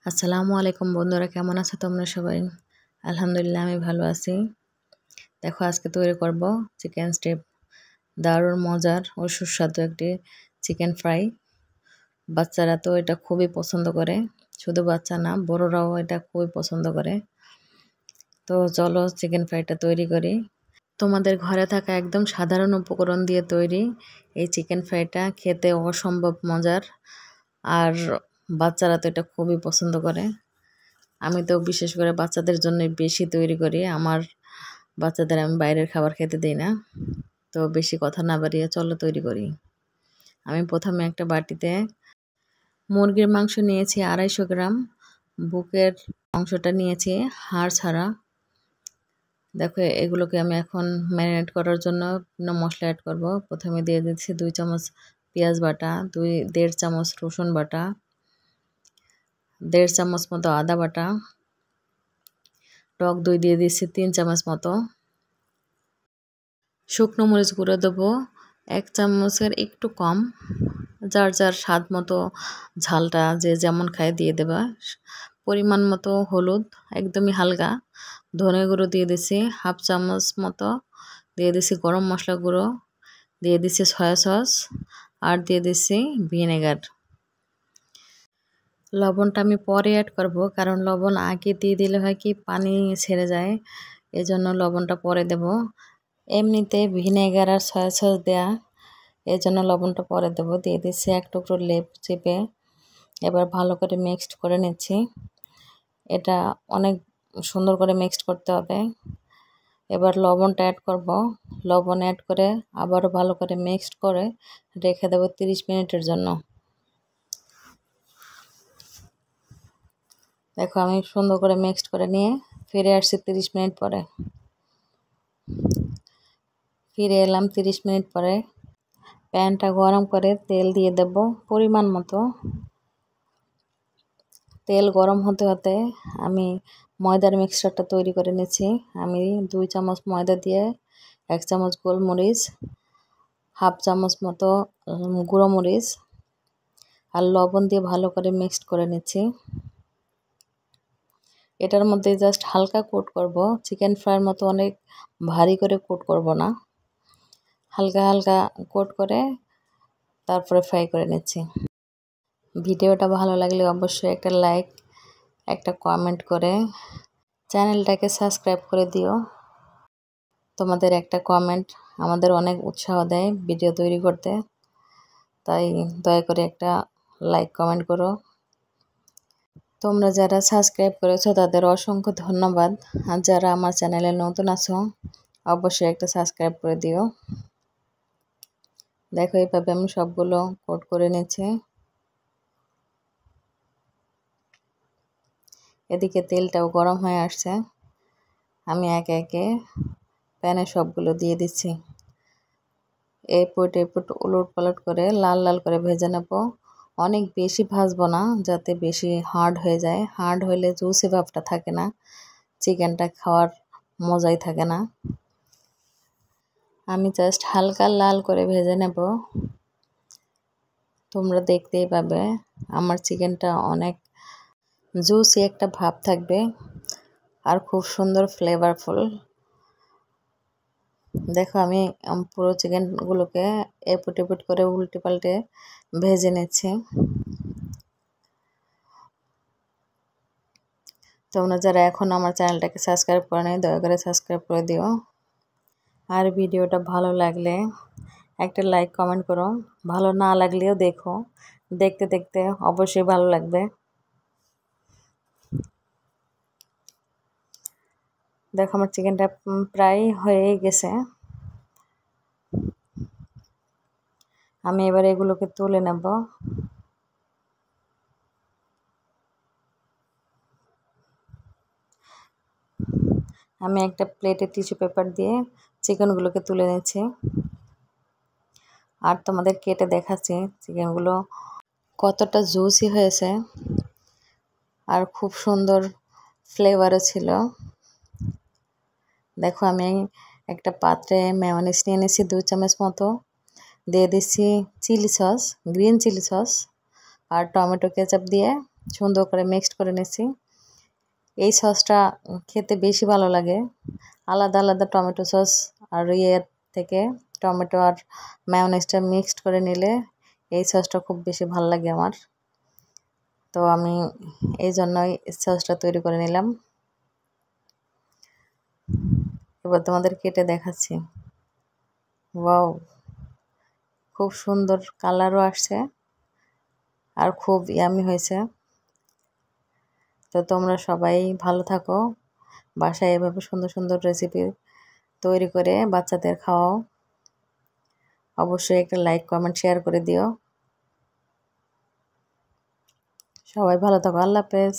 আসসালামু আলাইকুম বন্ধুরা, কেমন আছো তোমরা সবাই? আলহামদুলিল্লাহ আমি ভালো আছি। দেখো আজকে তৈরি করব চিকেন স্টেক, দারুণ মজার ও সুস্বাদু একটি চিকেন ফ্রাই। বাচ্চারা তো এটা খুবই পছন্দ করে, শুধু বাচ্চা না বড়রাও এটা খুবই পছন্দ করে। তো চলো চিকেন ফ্রাইটা তৈরি করি। তোমাদের ঘরে থাকা একদম সাধারণ উপকরণ দিয়ে তৈরি এই চিকেন ফ্রাইটা খেতে অসম্ভব মজার, আর বাচ্চারা তো এটা খুবই পছন্দ করে। আমি তো বিশেষ করে বাচ্চাদের জন্য বেশি তৈরি করি। আমার বাচ্চাদের আমি বাইরের খাবার খেতে দিই না। তো বেশি কথা না বাড়িয়ে চলো তৈরি করি। আমি প্রথমে একটা বাটিতে মুরগির মাংস নিয়েছি 250 গ্রাম। বুকের অংশটা নিয়েছি হাড় ছাড়া। দেখো এগুলোকে আমি এখন ম্যারিনেট করার জন্য মশলা অ্যাড করব। প্রথমে দিয়ে দিচ্ছি 2 চামচ পেঁয়াজ বাটা, 1.5 চামচ রসুন বাটা, 1.5 চামচ মতো আদা বাটা, টক দই দিয়ে দিচ্ছি 3 চামচ মতো, শুকনো মরিচ গুঁড়ো দেবো 1 চামচের একটু কম, যার যার স্বাদ মতো ঝালটা যে যেমন খায় দিয়ে দেবা। পরিমাণ মতো হলুদ, একদমই হালকা। ধনে গুঁড়ো দিয়ে দিছি 1/2 চামচ মতো, দিয়ে দিছি গরম মশলা গুঁড়ো, দিয়ে দিছি সয়া সস, আর দিয়ে দিছি ভিনেগার। লবণটা আমি পরে অ্যাড করব, কারণ লবণ আগে দিয়ে দিলে হয় কি পানি ছেড়ে যায়, এজন্য লবণটা পরে দেব। এমনিতে ভিনেগার আর সয়া সস দেয়া, এই জন্য লবণটা পরে দেব। দিয়ে দিচ্ছি 1 টুকরো লেবু চিপে, এবার ভালো করে মিক্সড করে নিচ্ছি। এটা অনেক সুন্দর করে মিক্সড করতে হবে। এবার লবণটা অ্যাড করব। লবণ অ্যাড করে আবারও ভালো করে মিক্সড করে রেখে দেব 30 মিনিটের জন্য। দেখো আমি সুন্দর করে মিক্সড করে নিয়ে ফিরে আসছি 30 মিনিট পরে। ফিরে এলাম 30 মিনিট পরে। প্যানটা গরম করে তেল দিয়ে দেব পরিমাণ মতো। তেল গরম হতে হতে আমি ময়দার মিক্সচারটা তৈরি করে নিচ্ছি। আমি 2 চামচ ময়দা দিয়ে 1 চামচ গোলমরিচ, 1/2 চামচ মতো গুঁড়ো মরিচ আর লবণ দিয়ে ভালো করে মিক্সড করে নিচ্ছি। এটার মধ্যে জাস্ট হালকা কোট করব, চিকেন ফ্রাইয়ের মতো অনেক ভারী করে কোট করব না, হালকা হালকা কোট করে তারপরে ফ্রাই করে নিচ্ছি। ভিডিওটা ভালো লাগলে অবশ্যই একটা লাইক, একটা কমেন্ট করে চ্যানেলটাকে সাবস্ক্রাইব করে দিও। তোমাদের একটা কমেন্ট আমাদের অনেক উৎসাহ দেয় ভিডিও তৈরি করতে, তাই দয়া করে একটা লাইক কমেন্ট করো। তোমরা যারা সাবস্ক্রাইব করেছো তাদের অসংখ্য ধন্যবাদ, আর যারা আমার চ্যানেলে নতুন আছো অবশ্যই একটা সাবস্ক্রাইব করে দিও। দেখো এইভাবে আমি সবগুলো কোট করে নিচ্ছি। এদিকে তেলটাও গরম হয়ে আসছে। আমি একে একে প্যানে সবগুলো দিয়ে দিচ্ছি। এপুট উলট পালট করে লাল লাল করে ভেজে নেব। অনেক বেশি ভাজবো না, যাতে বেশি হার্ড হয়ে যায়। হার্ড হলে জুসি ভাবটা থাকে না, চিকেনটা খাওয়ার মজাই থাকে না। আমি জাস্ট হালকা লাল করে ভেজে নেব। তোমরা দেখতেই পাবে আমার চিকেনটা অনেক জুসি একটা ভাব থাকবে আর খুব সুন্দর ফ্লেভারফুল। দেখো আমি পুরো চিকেনগুলোকে এপুট করে উল্টে পাল্টে ভেজে নিচ্ছি। তোমরা যারা এখন আমার চ্যানেলটাকে সাবস্ক্রাইব করে নাই দয়া করে সাবস্ক্রাইব করে দিও। আর ভিডিওটা ভালো লাগলে একটা লাইক কমেন্ট করো। ভালো না লাগলেও দেখো, দেখতে দেখতে অবশ্যই ভালো লাগবে। দেখো আমার চিকেনটা প্রায় হয়ে গেছে। আমি এবার এগুলোকে তুলে নেব। আমি একটা প্লেটে টিস্যু পেপার দিয়ে চিকেনগুলোকে তুলে নিচ্ছি, আর তোমাদের কেটে দেখাচ্ছি চিকেনগুলো কতটা জুসি হয়েছে আর খুব সুন্দর ফ্লেভারও ছিল। দেখো আমি একটা পাত্রে মেয়োনিজ নিয়ে নিয়েছি 2 চামচ মতো, দিয়ে দিচ্ছি chilli sauce, green chilli sauce আর টমেটো কেচাপ দিয়ে সুন্দর করে মিক্সড করে নিয়েছি। এই সসটা খেতে বেশি ভালো লাগে, আলাদা আলাদা টমেটো সস আর ইয়ের থেকে টমেটো আর মায়োনেজটা মিক্সড করে নিলে এই সসটা খুব বেশি ভালো লাগে আমার। তো আমি এই জন্যই সসটা তৈরি করে নিলাম। এবার তোমাদের কেটে দেখাচ্ছি। ওয়াও, খুব সুন্দর কালারও আসছে আর খুব ইয়ামি হয়েছে। তো তোমরা সবাই ভালো থাকো, বাসায় এভাবে সুন্দর সুন্দর রেসিপি তৈরি করে বাচ্চাদের খাওয়াও। অবশ্যই একটা লাইক কমেন্ট শেয়ার করে দিও। সবাই ভালো থাকো, আল্লাহ হাফেজ।